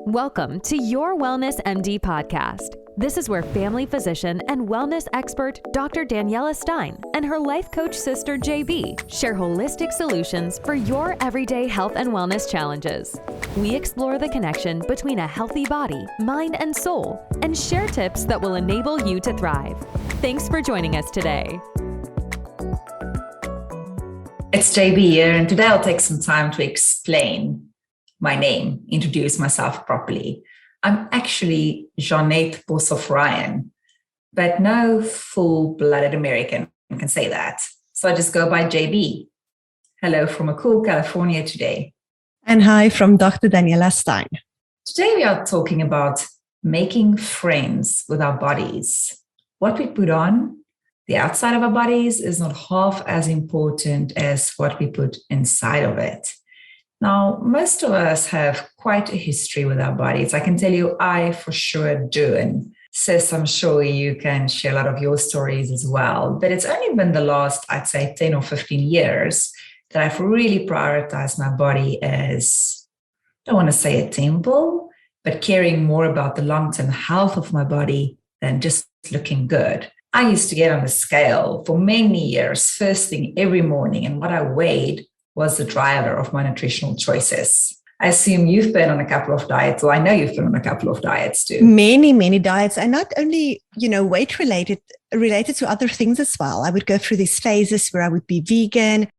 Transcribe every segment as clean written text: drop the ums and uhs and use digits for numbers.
Welcome to Your Wellness MD podcast. This is where family physician and wellness expert Dr. Daniela Stein and her life coach sister JB share holistic solutions for your everyday health and wellness challenges. We explore the connection between a healthy body, mind, and soul, and share tips that will enable you to thrive. Thanks for joining us today. It's JB here, and today I'll take some time to explain my name, introduce myself properly. I'm actually Jeanette Boshoff-Ryan, but no full-blooded American can say that. So I just go by JB. Hello from a cool California today. And hi from Dr. Daniela Stein. Today we are talking about making friends with our bodies. What we put on the outside of our bodies is not half as important as what we put inside of it. Now, most of us have quite a history with our bodies. I can tell you I for sure do. And sis, I'm sure you can share a lot of your stories as well. But it's only been the last, I'd say, 10 or 15 years that I've really prioritized my body as, I don't want to say a temple, but caring more about the long-term health of my body than just looking good. I used to get on the scale for many years, first thing every morning, and what I weighed was the driver of my nutritional choices. I assume you've been on a couple of diets, or I know you've been on a couple of diets too. Many diets, and not only, weight related to other things as well. I would go through these phases where I would be vegan,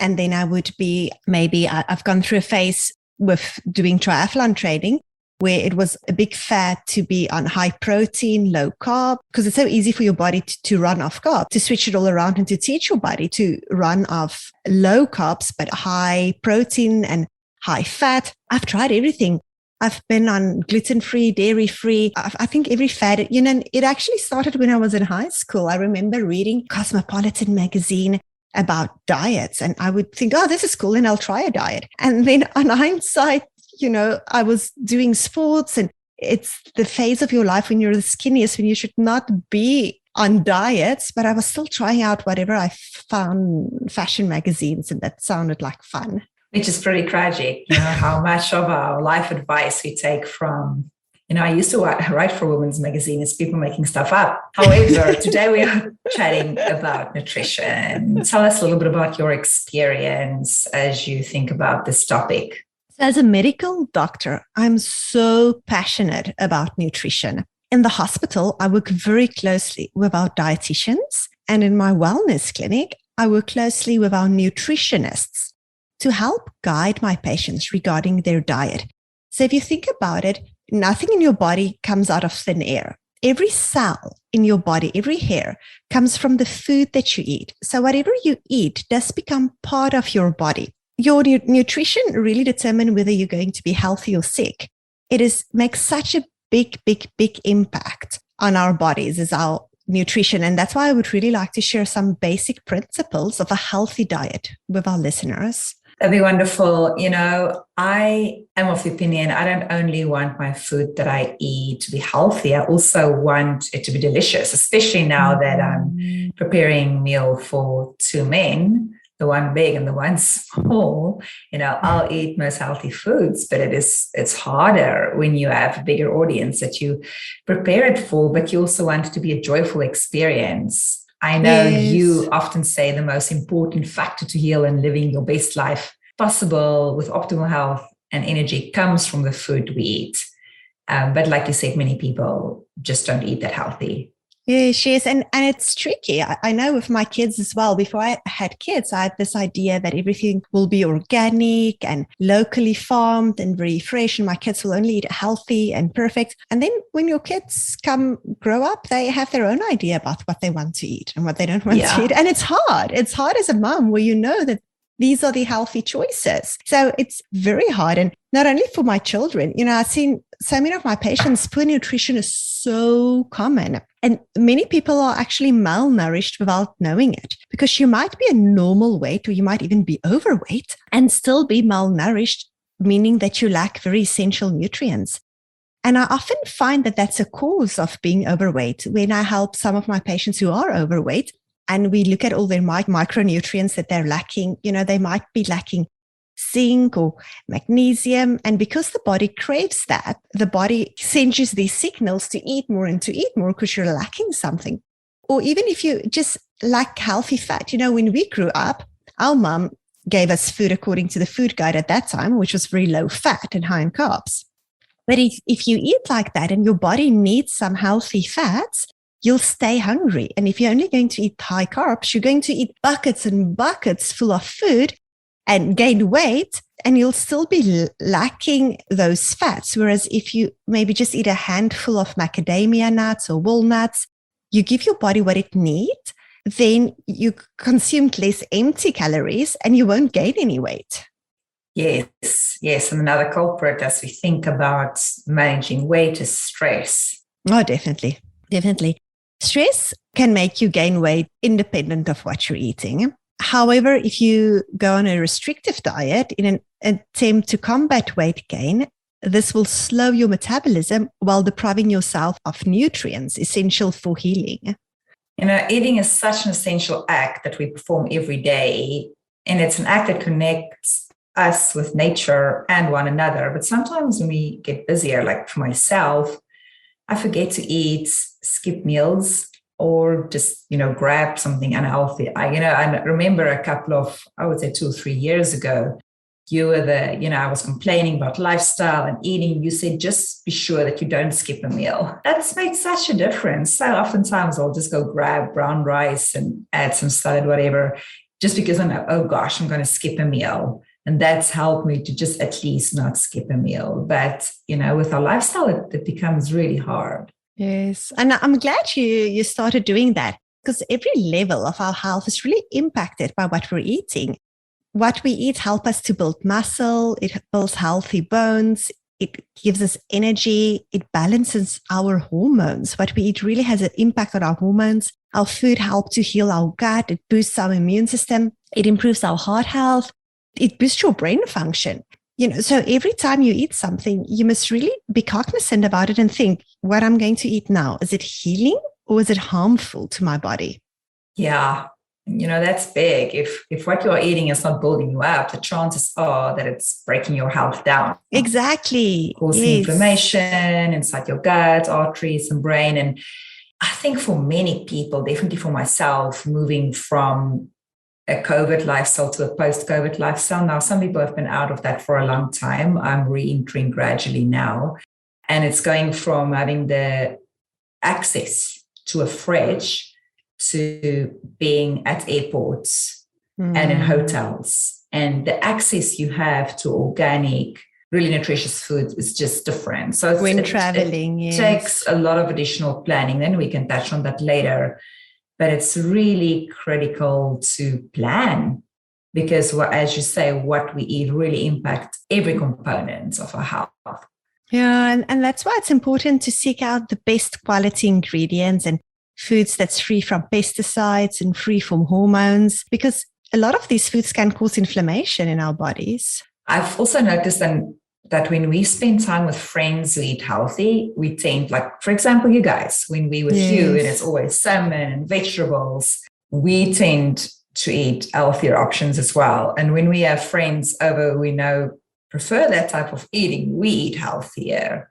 and then I would be I've gone through a phase with doing triathlon training where it was a big fad to be on high protein, low carb, because it's so easy for your body to run off carb, to switch it all around and to teach your body to run off low carbs, but high protein and high fat. I've tried everything. I've been on gluten-free, dairy-free. I think every fad, it actually started when I was in high school. I remember reading Cosmopolitan magazine about diets, and I would think, oh, this is cool, and I'll try a diet. And then on hindsight, I was doing sports, and it's the phase of your life when you're the skinniest, when you should not be on diets, but I was still trying out whatever I found, fashion magazines, and that sounded like fun. Which is pretty tragic, how much of our life advice we take from, I used to write for Women's Magazine, it's people making stuff up. However, today we are chatting about nutrition. Tell us a little bit about your experience as you think about this topic. As a medical doctor, I'm so passionate about nutrition. In the hospital, I work very closely with our dietitians, and in my wellness clinic, I work closely with our nutritionists to help guide my patients regarding their diet. So if you think about it, nothing in your body comes out of thin air. Every cell in your body, every hair comes from the food that you eat. So whatever you eat does become part of your body. Your nutrition really determines whether you're going to be healthy or sick. It makes such a big impact on our bodies as our nutrition. And that's why I would really like to share some basic principles of a healthy diet with our listeners. That'd be wonderful. I am of the opinion, I don't only want my food that I eat to be healthy, I also want it to be delicious, especially now that I'm preparing meal for two men, the one big and the one small. I'll eat most healthy foods, but it's harder when you have a bigger audience that you prepare it for, but you also want it to be a joyful experience. I know you often say the most important factor to heal and living your best life possible with optimal health and energy comes from the food we eat. But like you said, many people just don't eat that healthy. Yes. And it's tricky. I know with my kids as well. Before I had kids, I had this idea that everything will be organic and locally farmed and very fresh, and my kids will only eat healthy and perfect. And then when your kids grow up, they have their own idea about what they want to eat and what they don't want to eat. And it's hard. It's hard as a mom where you know that these are the healthy choices. So it's very hard. And not only for my children, I've seen so many of my patients, poor nutrition is so common. And many people are actually malnourished without knowing it, because you might be a normal weight, or you might even be overweight and still be malnourished, meaning that you lack very essential nutrients. And I often find that that's a cause of being overweight. When I help some of my patients who are overweight and we look at all their micronutrients that they're lacking, they might be lacking zinc or magnesium. And because the body craves that, the body sends you these signals to eat more and to eat more because you're lacking something. Or even if you just lack healthy fat, when we grew up, our mom gave us food according to the food guide at that time, which was very low fat and high in carbs. But if you eat like that and your body needs some healthy fats, you'll stay hungry. And if you're only going to eat high carbs, you're going to eat buckets and buckets full of food and gain weight, and you'll still be lacking those fats. Whereas if you maybe just eat a handful of macadamia nuts or walnuts, you give your body what it needs, then you consumed less empty calories and you won't gain any weight. Yes. And another culprit as we think about managing weight is stress. Oh, definitely. Stress can make you gain weight independent of what you're eating. However, if you go on a restrictive diet in an attempt to combat weight gain, this will slow your metabolism while depriving yourself of nutrients essential for healing. Eating is such an essential act that we perform every day, and it's an act that connects us with nature and one another. But sometimes when we get busier, like for myself, I forget to eat, skip meals, or just, grab something unhealthy. I remember a couple of, I would say 2 or 3 years ago, you were I was complaining about lifestyle and eating. You said, just be sure that you don't skip a meal. That's made such a difference. So oftentimes I'll just go grab brown rice and add some salad, whatever, just because I know, oh gosh, I'm going to skip a meal. And that's helped me to just at least not skip a meal. But, with our lifestyle, it becomes really hard. Yes. And I'm glad you started doing that, because every level of our health is really impacted by what we're eating. What we eat helps us to build muscle. It builds healthy bones. It gives us energy. It balances our hormones. What we eat really has an impact on our hormones. Our food helps to heal our gut. It boosts our immune system. It improves our heart health. It boosts your brain function. So every time you eat something, you must really be cognizant about it and think, what I'm going to eat now, is it healing or is it harmful to my body? Yeah. That's big. If what you're eating is not building you up, the chances are that it's breaking your health down. Exactly. Causing inflammation inside your gut, arteries, and brain. And I think for many people, definitely for myself, moving from a COVID lifestyle to a post-COVID lifestyle. Now, some people have been out of that for a long time. I'm re-entering gradually now. And it's going from having the access to a fridge to being at airports and in hotels. And the access you have to organic, really nutritious food is just different. So when traveling, it takes a lot of additional planning. Then we can touch on that later. But it's really critical to plan because, as you say, what we eat really impacts every component of our health. Yeah, and that's why it's important to seek out the best quality ingredients and foods that's free from pesticides and free from hormones, because a lot of these foods can cause inflammation in our bodies. I've also noticed that when we spend time with friends who eat healthy, we tend, like, for example, you guys, when we with you and it's always salmon and vegetables, we tend to eat healthier options as well. And when we have friends over we know prefer that type of eating, we eat healthier.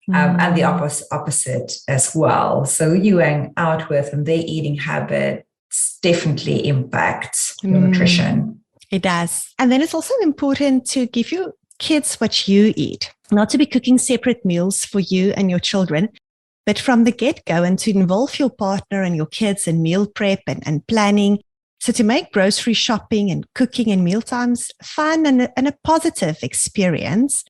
And the opposite as well. So you hang out with and their eating habits definitely impact your nutrition. It does. And then it's also important to give your kids what you eat, not to be cooking separate meals for you and your children, but from the get-go, and to involve your partner and your kids in meal prep and planning. So to make grocery shopping and cooking and mealtimes fun and a positive experience.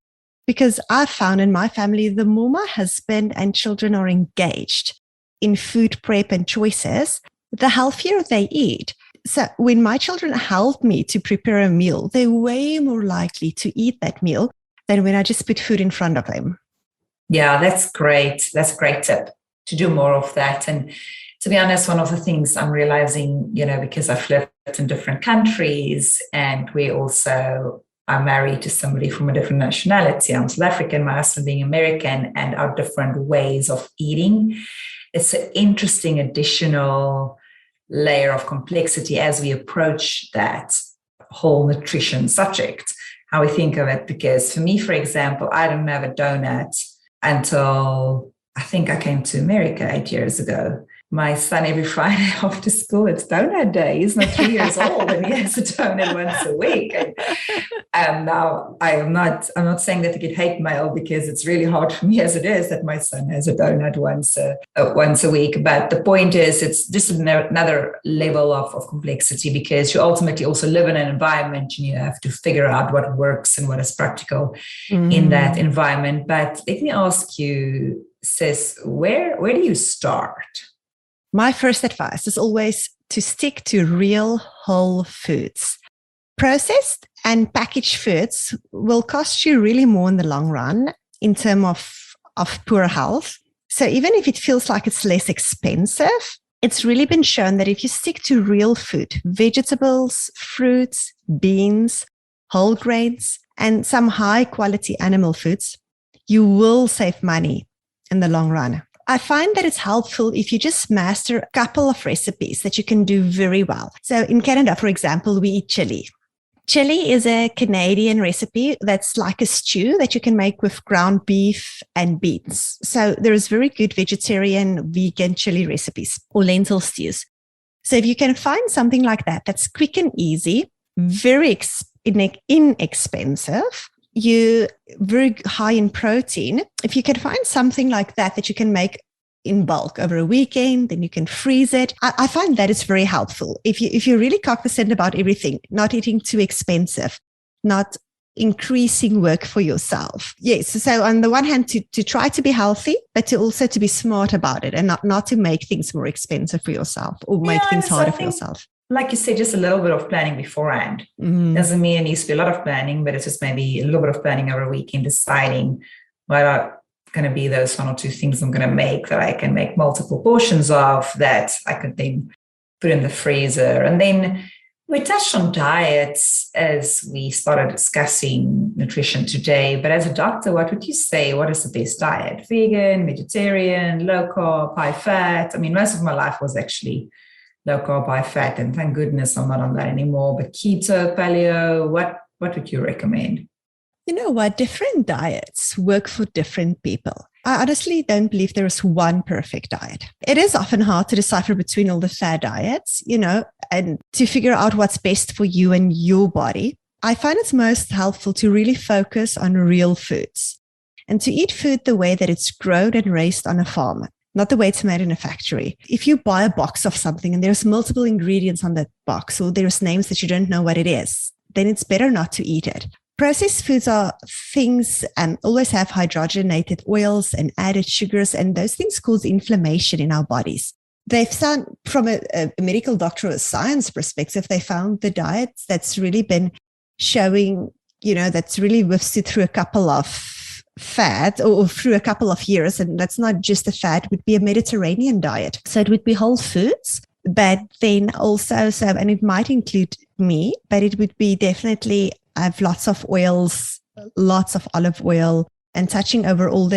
Because I've found in my family, the more my husband and children are engaged in food prep and choices, the healthier they eat. So when my children help me to prepare a meal, they're way more likely to eat that meal than when I just put food in front of them. Yeah, that's great. That's a great tip to do more of that. And to be honest, one of the things I'm realizing, because I've lived in different countries and I'm married to somebody from a different nationality. I'm South African, my husband being American, and our different ways of eating. It's an interesting additional layer of complexity as we approach that whole nutrition subject. how we think of it. Because for me, for example, I didn't have a donut until I think I came to America 8 years ago. My son, every Friday after school, it's donut day. He's not 3 years old and he has a donut once a week. And now I'm not saying that to get hate mail, because it's really hard for me as it is that my son has a donut once a week. But the point is, it's just another level of complexity, because you ultimately also live in an environment and you have to figure out what works and what is practical in that environment. But let me ask you, sis, where do you start? My first advice is always to stick to real whole foods. Processed and packaged foods will cost you really more in the long run in terms of poor health. So even if it feels like it's less expensive, it's really been shown that if you stick to real food, vegetables, fruits, beans, whole grains, and some high quality animal foods, you will save money in the long run. I find that it's helpful if you just master a couple of recipes that you can do very well. So in Canada, for example, we eat chili. Chili is a Canadian recipe that's like a stew that you can make with ground beef and beans. So there's very good vegetarian, vegan chili recipes or lentil stews. So if you can find something like that, that's quick and easy, very inexpensive, you very high in protein. If you can find something like that you can make in bulk over a weekend, then you can freeze it. I find that is very helpful. If you're really cognizant about everything, not eating too expensive, not increasing work for yourself. Yes. So on the one hand, to try to be healthy, but to also to be smart about it and not to make things more expensive for yourself or make things harder for yourself. Like you said, just a little bit of planning beforehand. Doesn't mean it needs to be a lot of planning, but it's just maybe a little bit of planning over a weekend, deciding what are going to be those one or two things I'm going to make that I can make multiple portions of that I could then put in the freezer. And then we touched on diets as we started discussing nutrition today. But as a doctor, what would you say? What is the best diet? Vegan, vegetarian, low carb, high fat? I mean, most of my life was actually low carb, high fat, and thank goodness I'm not on that anymore. But keto, paleo, what would you recommend? You know what? Different diets work for different people. I honestly don't believe there is one perfect diet. It is often hard to decipher between all the fad diets, and to figure out what's best for you and your body. I find it's most helpful to really focus on real foods and to eat food the way that it's grown and raised on a farm, not the way it's made in a factory. If you buy a box of something and there's multiple ingredients on that box, or there's names that you don't know what it is, then it's better not to eat it. Processed foods are things and always have hydrogenated oils and added sugars, and those things cause inflammation in our bodies. They've found, from a medical doctor or science perspective, they found the diet that's really been showing, that's really withstood through a couple of fad or through a couple of years, and that's not just a fad, would be a Mediterranean diet. So it would be whole foods, but then also, and it might include meat, but it would be definitely have lots of oils, lots of olive oil, and touching over all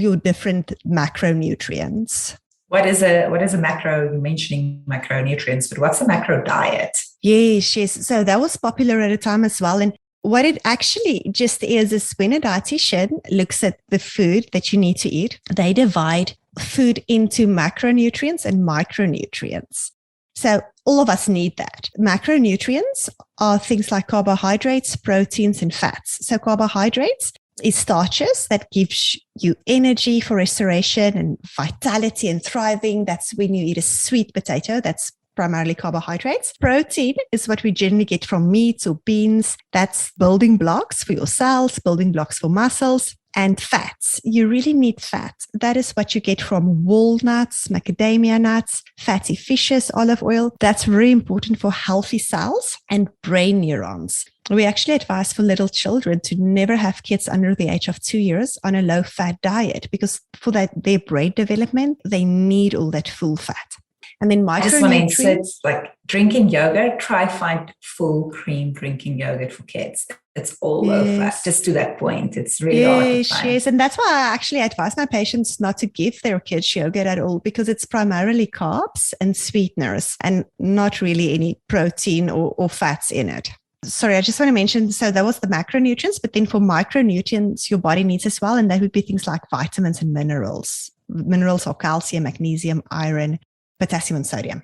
your different macronutrients. What is a macro? You're mentioning macronutrients, but what's a macro diet? Yes. So that was popular at a time as well. And what it actually just is when a dietitian looks at the food that you need to eat, they divide food into macronutrients and micronutrients. So all of us need that. Macronutrients are things like carbohydrates, proteins, and fats. So carbohydrates is starches that gives you energy for restoration and vitality and thriving. That's when you eat a sweet potato. That's primarily carbohydrates. Protein is what we generally get from meats or beans. That's building blocks for your cells, building blocks for muscles. And fats, you really need fat. That is what you get from walnuts, macadamia nuts, fatty fishes, olive oil. That's very important for healthy cells and brain neurons. We actually advise for little children to never have kids under the age of 2 years on a low-fat diet, because for their brain development, they need all that full fat. And then I just want to insert, like drinking yogurt, try find full cream drinking yogurt for kids. It's all low fat. Just to that point, it's really hard to find. Yes. And that's why I actually advise my patients not to give their kids yogurt at all, because it's primarily carbs and sweeteners and not really any protein or fats in it. Sorry, I just want to mention, so that was the macronutrients, but then for micronutrients, your body needs as well. And that would be things like vitamins and minerals. Minerals are calcium, magnesium, iron, potassium, and sodium.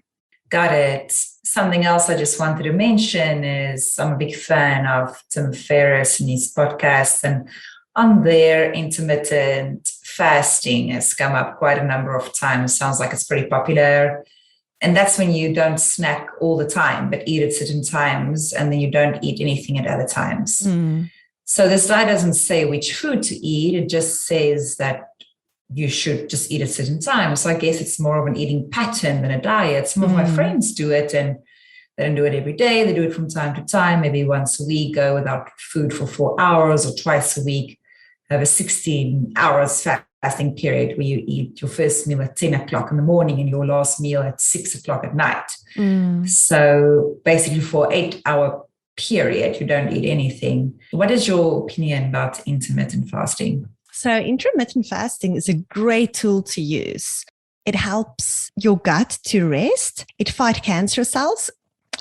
Got it. Something else I just wanted to mention is I'm a big fan of Tim Ferriss and his podcasts, and on there, intermittent fasting has come up quite a number of times. Sounds like it's pretty popular. And that's when you don't snack all the time, but eat at certain times, and then you don't eat anything at other times. So this diet doesn't say which food to eat. It just says that you should just eat at certain times. So I guess it's more of an eating pattern than a diet. Some of my friends do it, and they don't do it every day. They do it from time to time, maybe once a week, go without food for 4 hours, or twice a week, have a 16 hours fasting period where you eat your first meal at 10 o'clock in the morning and your last meal at 6 o'clock at night. So basically for 8-hour period, you don't eat anything. What is your opinion about intermittent fasting? So intermittent fasting is a great tool to use. It helps your gut to rest. It fights cancer cells.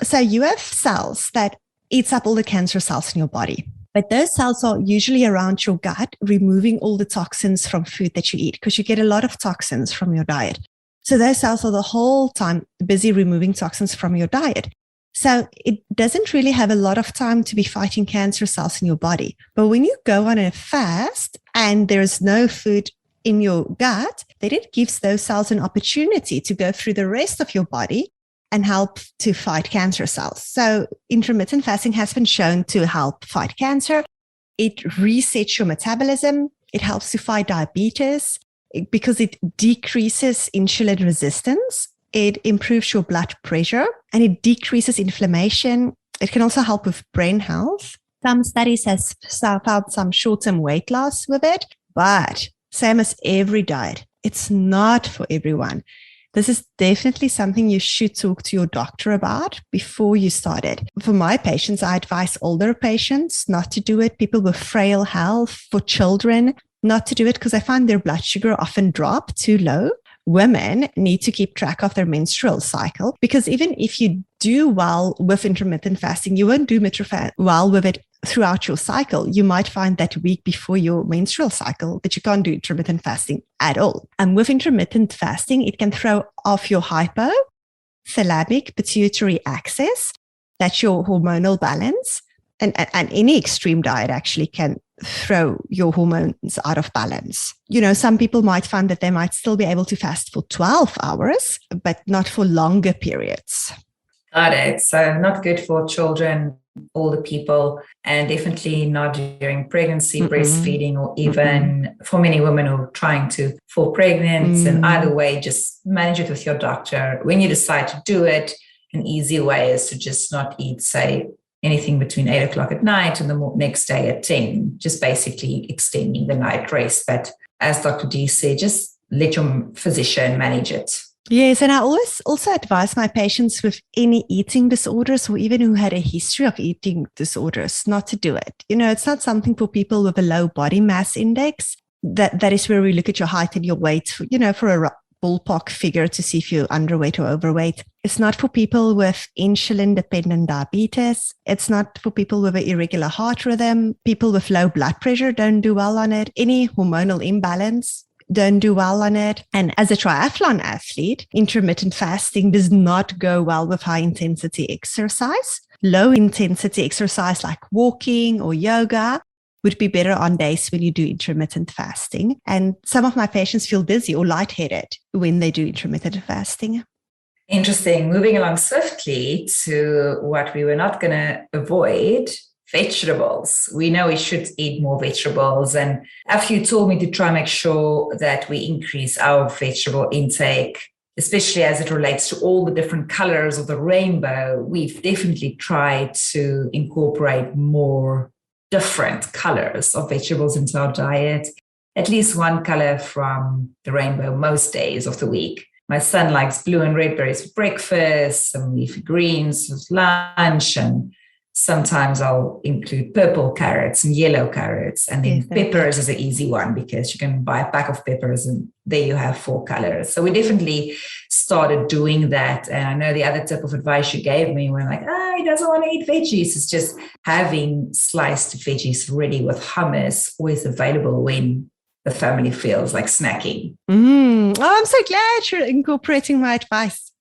So you have cells that eats up all the cancer cells in your body. But those cells are usually around your gut, removing all the toxins from food that you eat, because you get a lot of toxins from your diet. So those cells are the whole time busy removing toxins from your diet. So it doesn't really have a lot of time to be fighting cancer cells in your body. But when you go on a fast and there's no food in your gut, then it gives those cells an opportunity to go through the rest of your body and help to fight cancer cells. So intermittent fasting has been shown to help fight cancer. It resets your metabolism. It helps to fight diabetes because it decreases insulin resistance. It improves your blood pressure and it decreases inflammation. It can also help with brain health. Some studies have found some short-term weight loss with it, but same as every diet, it's not for everyone. This is definitely something you should talk to your doctor about before you start it. For my patients, I advise older patients not to do it. People with frail health, for children, not to do it because I find their blood sugar often drop too low. Women need to keep track of their menstrual cycle, because even if you do well with intermittent fasting, you won't do well with it throughout your cycle. You might find that week before your menstrual cycle that you can't do intermittent fasting at all. And with intermittent fasting, it can throw off your hypothalamic pituitary axis. That's your hormonal balance. And any extreme diet actually can throw your hormones out of balance. You know, some people might find that they might still be able to fast for 12 hours, but not for longer periods. Got it. So not good for children, older people, and definitely not during pregnancy, breastfeeding, or even for many women who are trying to fall pregnant. And either way, just manage it with your doctor. When you decide to do it, an easy way is to just not eat, say, anything between 8 o'clock at night and the next day at 10, just basically extending the night rest. But as Dr. D said, just let your physician manage it. Yes, and I always also advise my patients with any eating disorders, or even who had a history of eating disorders, not to do it. You know, it's not something for people with a low body mass index. That is where we look at your height and your weight, for a ballpark figure to see if you're underweight or overweight. It's not for people with insulin-dependent diabetes. It's not for people with an irregular heart rhythm. People with low blood pressure don't do well on it. Any hormonal imbalance, don't do well on it. And as a triathlon athlete, intermittent fasting does not go well with high intensity exercise. Low intensity exercise like walking or yoga would be better on days when you do intermittent fasting. And some of my patients feel dizzy or lightheaded when they do intermittent fasting. Interesting. Moving along swiftly to what we were not going to avoid, vegetables. We know we should eat more vegetables. And after you told me to try and make sure that we increase our vegetable intake, especially as it relates to all the different colors of the rainbow, we've definitely tried to incorporate more different colors of vegetables into our diet, at least one color from the rainbow most days of the week. My son likes blue and red berries for breakfast, some leafy greens for lunch, and sometimes I'll include purple carrots and yellow carrots. And then peppers is an easy one because you can buy a pack of peppers and there you have 4 colors. So we definitely started doing that. And I know the other tip of advice you gave me when like, he doesn't want to eat veggies. It's just having sliced veggies ready with hummus always available when the family feels like snacking. Oh, I'm so glad you're incorporating my advice.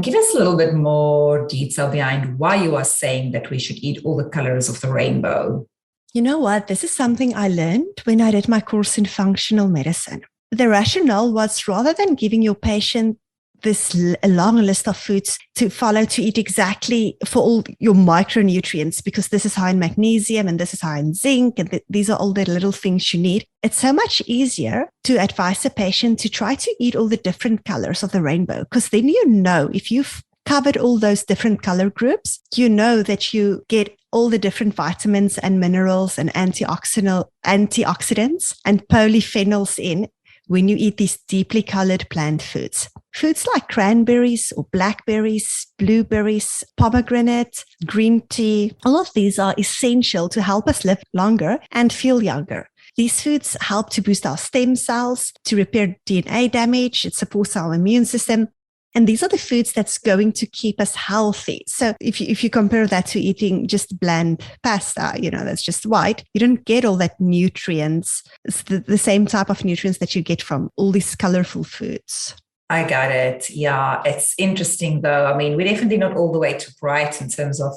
Give us a little bit more detail behind why you are saying that we should eat all the colors of the rainbow. You know what? This is something I learned when I did my course in functional medicine. The rationale was rather than giving your patient this long list of foods to follow to eat exactly for all your micronutrients, because this is high in magnesium and this is high in zinc and these are all the little things you need. It's so much easier to advise a patient to try to eat all the different colors of the rainbow, because then you know if you've covered all those different color groups, you know that you get all the different vitamins and minerals and antioxidants and polyphenols in when you eat these deeply colored plant foods. Foods like cranberries or blackberries, blueberries, pomegranate, green tea, all of these are essential to help us live longer and feel younger. These foods help to boost our stem cells, to repair DNA damage. It supports our immune system. And these are the foods that's going to keep us healthy. So if you compare that to eating just bland pasta, that's just white, you don't get all that nutrients. It's the same type of nutrients that you get from all these colorful foods. I got it. Yeah, it's interesting though. I mean, we're definitely not all the way to bright in terms of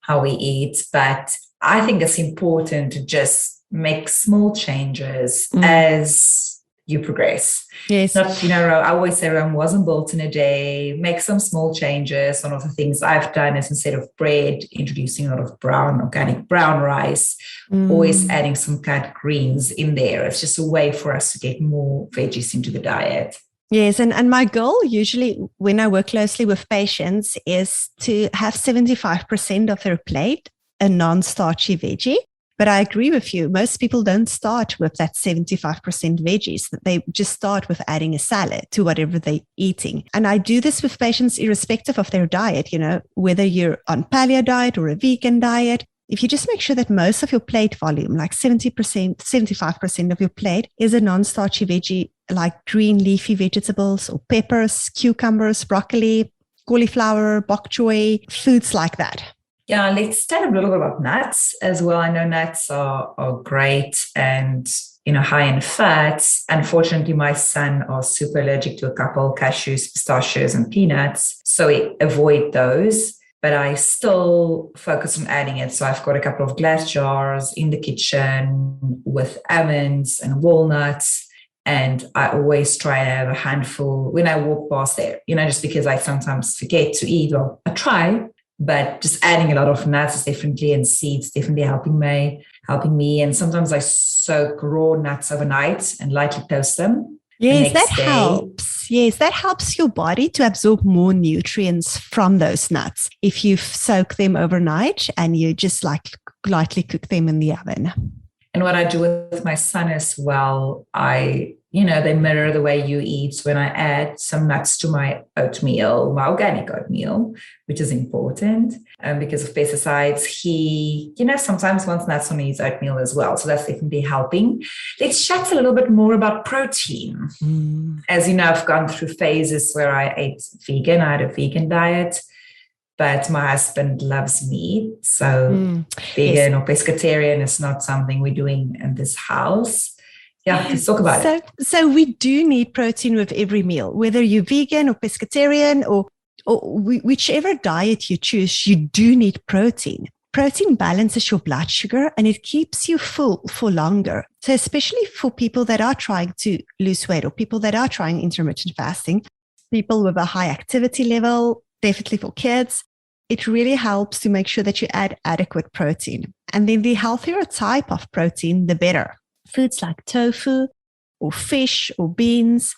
how we eat, but I think it's important to just make small changes as you progress. Yes. Not, I always say Rome wasn't built in a day. Make some small changes. One of the things I've done is instead of bread, introducing a lot of organic brown rice, always adding some cut greens in there. It's just a way for us to get more veggies into the diet. Yes, and my goal usually when I work closely with patients is to have 75% of their plate a non-starchy veggie. But I agree with you. Most people don't start with that 75% veggies. They just start with adding a salad to whatever they're eating. And I do this with patients irrespective of their diet, whether you're on paleo diet or a vegan diet. If you just make sure that most of your plate volume, like 70%, 75% of your plate is a non-starchy veggie, like green leafy vegetables or peppers, cucumbers, broccoli, cauliflower, bok choy, foods like that. Yeah, let's tell a little bit about nuts as well. I know nuts are great and, high in fats. Unfortunately, my son are super allergic to a couple, cashews, pistachios, and peanuts. So we avoid those, but I still focus on adding it. So I've got a couple of glass jars in the kitchen with almonds and walnuts. And I always try to have a handful when I walk past there, just because I sometimes forget to eat, or I try. But just adding a lot of nuts is definitely, and seeds definitely helping me. And sometimes I soak raw nuts overnight and lightly toast them. Yes, that helps. Yes, that helps your body to absorb more nutrients from those nuts if you soak them overnight and you just lightly cook them in the oven. And what I do with my son as well, they mirror the way you eat. When I add some nuts to my oatmeal, my organic oatmeal, which is important because of pesticides, he, sometimes wants nuts on his oatmeal as well. So that's definitely helping. Let's chat a little bit more about protein. As you know, I've gone through phases where I ate vegan. I had a vegan diet. But my husband loves meat. So vegan or pescatarian is not something we're doing in this house. Yeah, let's talk about it. So we do need protein with every meal, whether you're vegan or pescatarian or whichever diet you choose, you do need protein. Protein balances your blood sugar and it keeps you full for longer. So especially for people that are trying to lose weight or people that are trying intermittent fasting, people with a high activity level, definitely for kids, it really helps to make sure that you add adequate protein. And then the healthier type of protein, the better. Foods like tofu or fish or beans,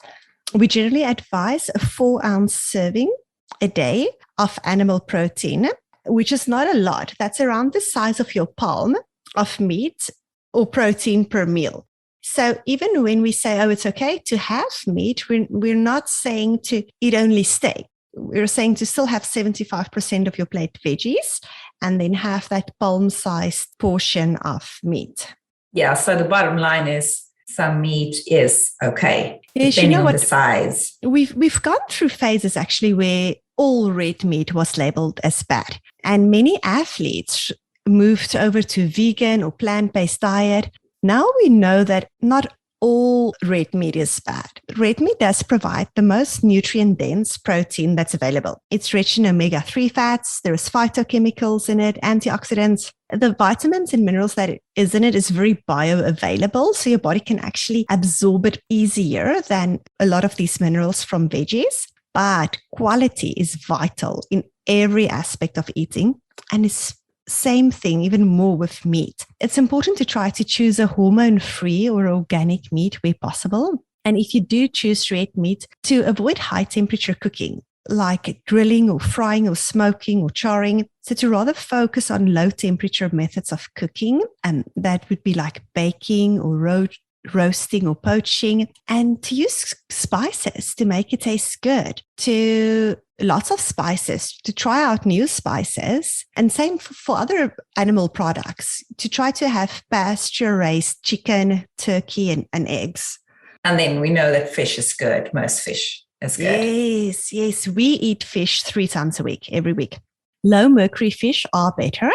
we generally advise a 4-ounce serving a day of animal protein, which is not a lot. That's around the size of your palm of meat or protein per meal. So even when we say, it's okay to have meat, we're not saying to eat only steak. We're saying to still have 75% of your plate veggies and then have that palm-sized portion of meat. Yeah, so the bottom line is some meat is okay, yes, depending on the size. We've gone through phases actually where all red meat was labeled as bad. And many athletes moved over to vegan or plant-based diet. Now we know that not all red meat is bad. Red meat does provide the most nutrient-dense protein that's available. It's rich in omega-3 fats. There's phytochemicals in it, antioxidants. The vitamins and minerals that is in it is very bioavailable, so your body can actually absorb it easier than a lot of these minerals from veggies. But quality is vital in every aspect of eating, and it's same thing, even more with meat. It's important to try to choose a hormone-free or organic meat where possible. And if you do choose red meat, to avoid high temperature cooking, like grilling or frying or smoking or charring. So to rather focus on low temperature methods of cooking, and that would be like baking or roasting or poaching, and to use spices to make it taste good, to lots of spices, to try out new spices, and same for other animal products, to try to have pasture-raised chicken, turkey, and eggs. And then we know that fish is good. Most fish is good. Yes. We eat fish 3 times a week, every week. Low mercury fish are better.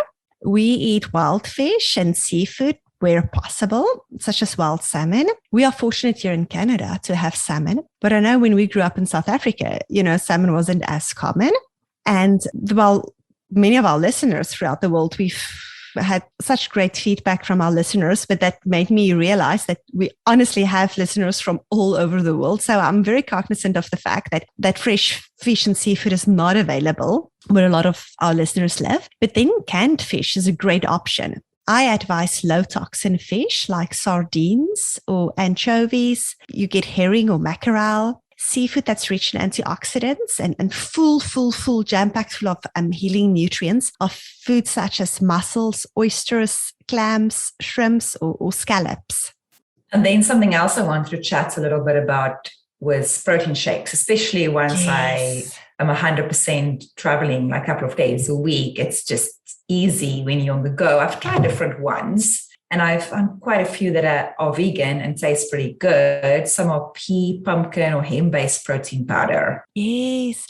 We eat wild fish and seafood where possible, such as wild salmon. We are fortunate here in Canada to have salmon, but I know when we grew up in South Africa, salmon wasn't as common. And many of our listeners throughout the world, we've had such great feedback from our listeners, but that made me realize that we honestly have listeners from all over the world. So I'm very cognizant of the fact that fresh fish and seafood is not available where a lot of our listeners live, but then canned fish is a great option. I advise low toxin fish like sardines or anchovies. You get herring or mackerel, seafood that's rich in antioxidants and full jam-packed full of healing nutrients of foods such as mussels, oysters, clams, shrimps, or scallops. And then something else I wanted to chat a little bit about was protein shakes, especially once I am 100% traveling like a couple of days a week. It's just easy when you're on the go. I've tried different ones, and I've found quite a few that are vegan and taste pretty good. Some are pea, pumpkin, or hemp-based protein powder. Yes.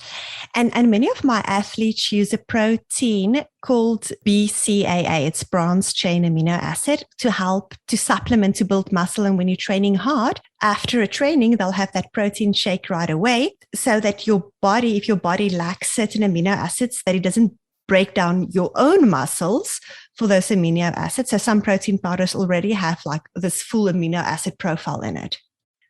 And many of my athletes use a protein called BCAA. It's branched chain amino acid to help to supplement, to build muscle. And when you're training hard, after a training, they'll have that protein shake right away so that your body, if your body lacks certain amino acids, that it doesn't break down your own muscles for those amino acids. So some protein powders already have like this full amino acid profile in it.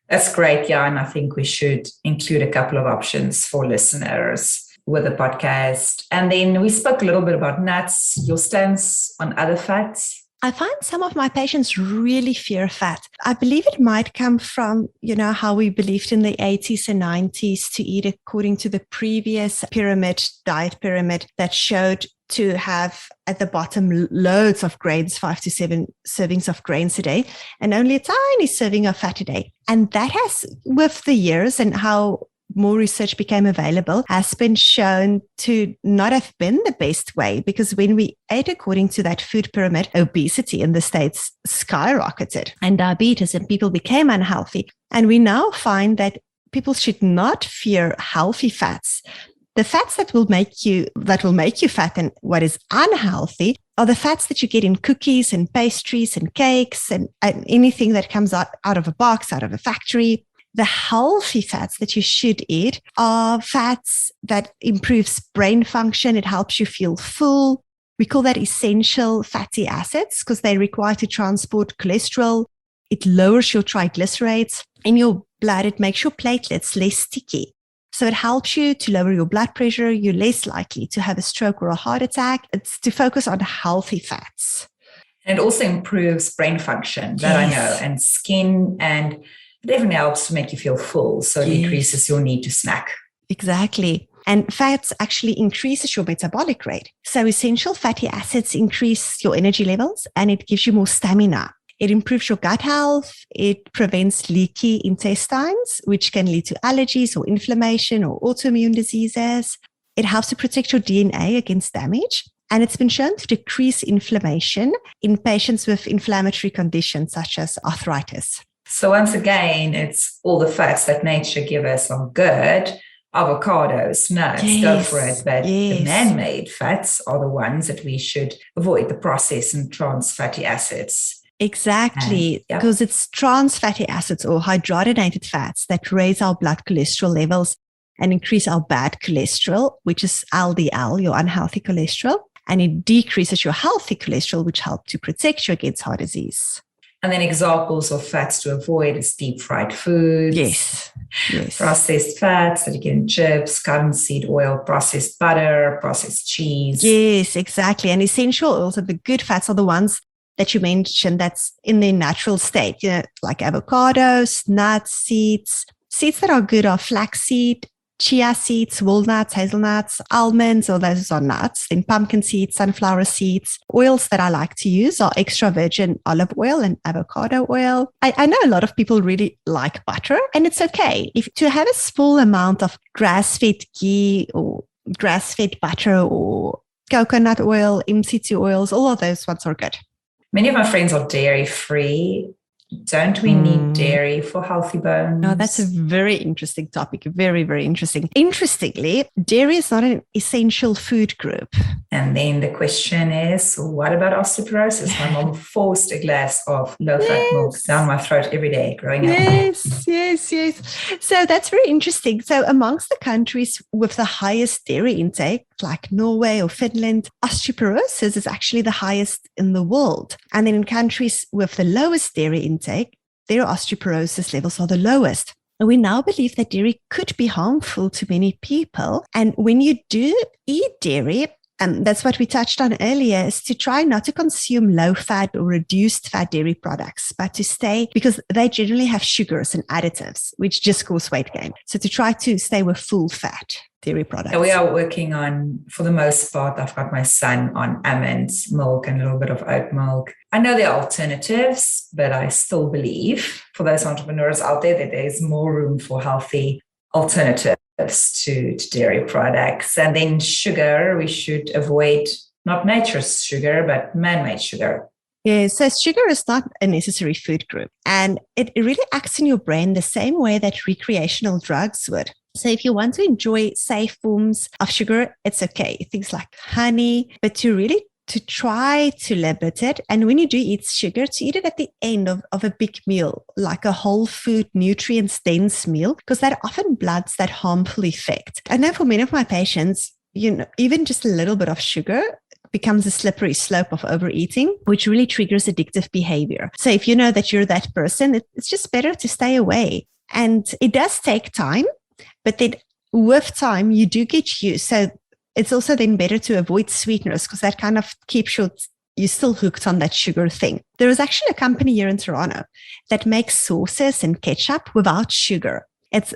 That's great, yeah. And I think we should include a couple of options for listeners with the podcast. And then we spoke a little bit about nuts, your stance on other fats. I find some of my patients really fear fat. I believe it might come from, how we believed in the 80s and 90s to eat according to the previous diet pyramid that showed to have at the bottom loads of grains, 5 to 7 servings of grains a day, and only a tiny serving of fat a day. And that has, with the years and how more research became available, has been shown to not have been the best way, because when we ate according to that food pyramid, obesity in the States skyrocketed and diabetes, and people became unhealthy. And we now find that people should not fear healthy fats. The fats that will make you fat and what is unhealthy are the fats that you get in cookies and pastries and cakes and anything that comes out of a box, out of a factory. The healthy fats that you should eat are fats that improves brain function. It helps you feel full. We call that essential fatty acids because they're required to transport cholesterol. It lowers your triglycerides in your blood. It makes your platelets less sticky. So it helps you to lower your blood pressure. You're less likely to have a stroke or a heart attack. It's to focus on healthy fats. And it also improves brain function, that I know, and skin, and it definitely helps to make you feel full. So it increases your need to snack. Exactly. And fats actually increases your metabolic rate. So essential fatty acids increase your energy levels and it gives you more stamina. It improves your gut health. It prevents leaky intestines, which can lead to allergies or inflammation or autoimmune diseases. It helps to protect your DNA against damage. And it's been shown to decrease inflammation in patients with inflammatory conditions such as arthritis. So once again, it's all the fats that nature gives us are good. Avocados, nuts, go for it. But the man-made fats are the ones that we should avoid, the processed and trans fatty acids. Exactly, because it's trans fatty acids or hydrogenated fats that raise our blood cholesterol levels and increase our bad cholesterol, which is LDL, your unhealthy cholesterol, and it decreases your healthy cholesterol, which helps to protect you against heart disease. And then examples of fats to avoid is deep fried foods. Yes. Processed fats that you get in chips, cottonseed oil, processed butter, processed cheese. Yes, exactly. And essential oils and the good fats are the ones that you mentioned that's in their natural state, like avocados, nuts, seeds. Seeds that are good are flaxseed, chia seeds, walnuts, hazelnuts, almonds, or those are nuts, then pumpkin seeds, sunflower seeds. Oils that I like to use are extra virgin olive oil and avocado oil. I know a lot of people really like butter, and it's okay. If to have a small amount of grass-fed ghee or grass-fed butter or coconut oil, MCT oils, all of those ones are good. Many of my friends are dairy-free. Don't we need dairy for healthy bones? No, that's a very interesting topic. Very, very interesting. Interestingly, dairy is not an essential food group. And then the question is, what about osteoporosis? My mom forced a glass of low-fat milk down my throat every day growing up. Yes. So that's very interesting. So amongst the countries with the highest dairy intake, like Norway or Finland, osteoporosis is actually the highest in the world. And then in countries with the lowest dairy intake, their osteoporosis levels are the lowest. And we now believe that dairy could be harmful to many people. And when you do eat dairy, and that's what we touched on earlier, is to try not to consume low-fat or reduced-fat dairy products, but to stay, because they generally have sugars and additives, which just cause weight gain. So to try to stay with full-fat dairy products. We are working on, for the most part, I've got my son on almonds, milk, and a little bit of oat milk. I know there are alternatives, but I still believe for those entrepreneurs out there that there's more room for healthy alternatives to dairy products. And then sugar, we should avoid not nature's sugar, but man-made sugar. Yeah, so sugar is not a necessary food group, and it really acts in your brain the same way that recreational drugs would. So if you want to enjoy safe forms of sugar, it's okay. Things like honey, but to try to limit it. And when you do eat sugar, to eat it at the end of a big meal, like a whole food, nutrients-dense meal, because that often blunts that harmful effect. I know for many of my patients, even just a little bit of sugar becomes a slippery slope of overeating, which really triggers addictive behavior. So if you know that you're that person, it's just better to stay away. And it does take time, but then with time, you do get used. So it's also then better to avoid sweeteners because that kind of keeps you still hooked on that sugar thing. There is actually a company here in Toronto that makes sauces and ketchup without sugar.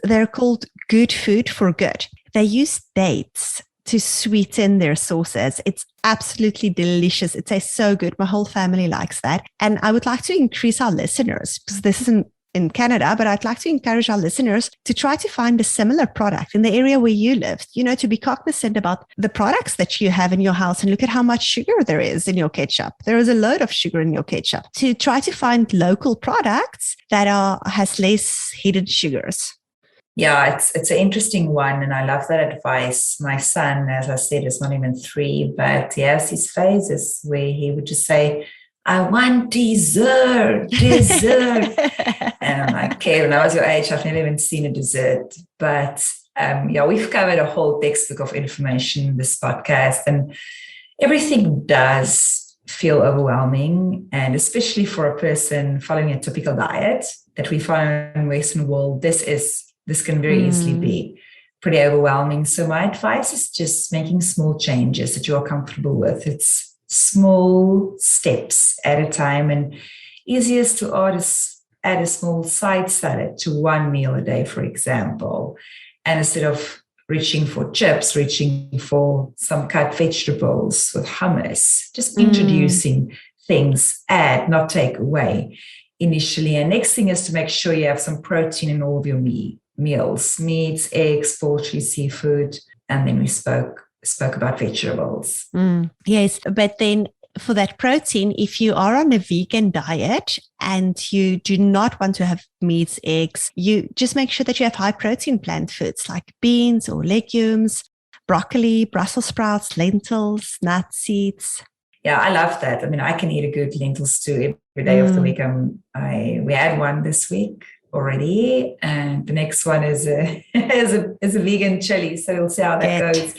They're called Good Food for Good. They use dates to sweeten their sauces. It's absolutely delicious. It tastes so good. My whole family likes that. And I would like to increase our listeners, because this isn't in Canada, but I'd like to encourage our listeners to try to find a similar product in the area where you live, to be cognizant about the products that you have in your house and look at how much sugar there is in your ketchup. There is a load of sugar in your ketchup. To try to find local products that has less hidden sugars. Yeah, it's an interesting one, and I love that advice. My son, as I said, is not even 3, but he has these phases where he would just say, I want dessert. And I'm like, okay, when I was your age, I've never even seen a dessert. But we've covered a whole textbook of information in this podcast, and everything does feel overwhelming. And especially for a person following a typical diet that we follow in the Western world, this can very easily be pretty overwhelming. So my advice is just making small changes that you are comfortable with. It's small steps at a time, and easiest to add a small side salad to one meal a day, for example. And instead of reaching for chips, reaching for some cut vegetables with hummus, just introducing things, add, not take away initially. And next thing is to make sure you have some protein in all of your meals, meats, eggs, poultry, seafood. And then we spoke spoke about vegetables. Yes, but then for that protein, if you are on a vegan diet and you do not want to have meats, eggs, you just make sure that you have high protein plant foods like beans or legumes, broccoli, Brussels sprouts, lentils, nuts, seeds. Yeah, I love that. I mean, I can eat a good lentil stew every day of the week. We had one this week already, and the next one is a vegan chili. So we'll see how that goes.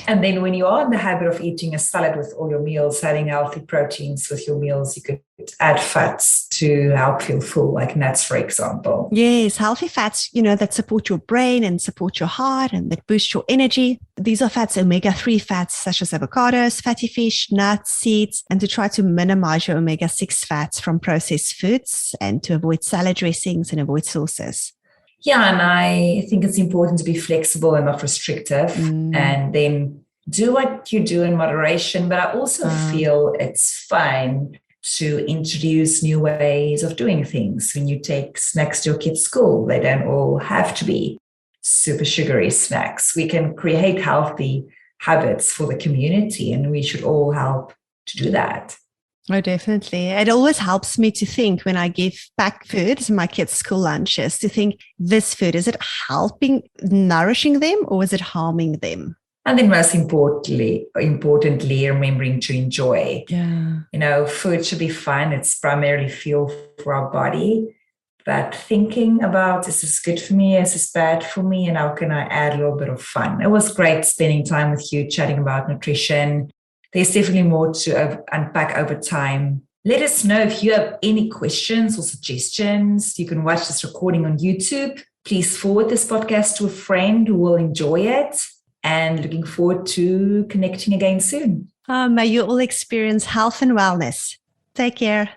And then when you are in the habit of eating a salad with all your meals, having healthy proteins with your meals, you could add fats to help feel full, like nuts, for example. Yes, healthy fats, that support your brain and support your heart and that boost your energy. These are fats, omega-3 fats, such as avocados, fatty fish, nuts, seeds, and to try to minimize your omega-6 fats from processed foods and to avoid salad dressings and avoid sauces. Yeah, and I think it's important to be flexible and not restrictive, and then do what you do in moderation. But I also feel it's fine to introduce new ways of doing things. When you take snacks to your kids' school, they don't all have to be super sugary snacks. We can create healthy habits for the community, and we should all help to do that. Oh, definitely. It always helps me to think when I give back food to my kids' school lunches, to think, this food, is it helping, nourishing them, or is it harming them? And then most importantly, remembering to enjoy. Yeah. Food should be fun. It's primarily fuel for our body. But thinking about, is this good for me? Is this bad for me? And how can I add a little bit of fun? It was great spending time with you, chatting about nutrition. There's definitely more to unpack over time. Let us know if you have any questions or suggestions. You can watch this recording on YouTube. Please forward this podcast to a friend who will enjoy it. And looking forward to connecting again soon. May you all experience health and wellness. Take care.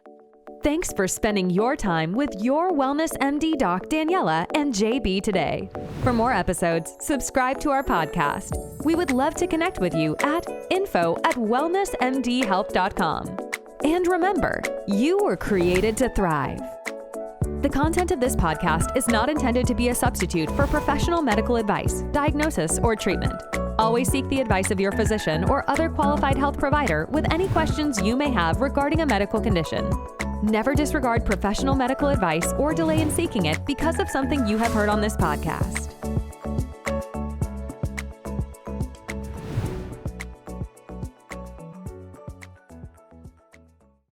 Thanks for spending your time with your Wellness MD Doc Daniela and JB today. For more episodes, subscribe to our podcast. We would love to connect with you at info@wellnessmdhealth.com. And remember, you were created to thrive. The content of this podcast is not intended to be a substitute for professional medical advice, diagnosis, or treatment. Always seek the advice of your physician or other qualified health provider with any questions you may have regarding a medical condition. Never disregard professional medical advice or delay in seeking it because of something you have heard on this podcast.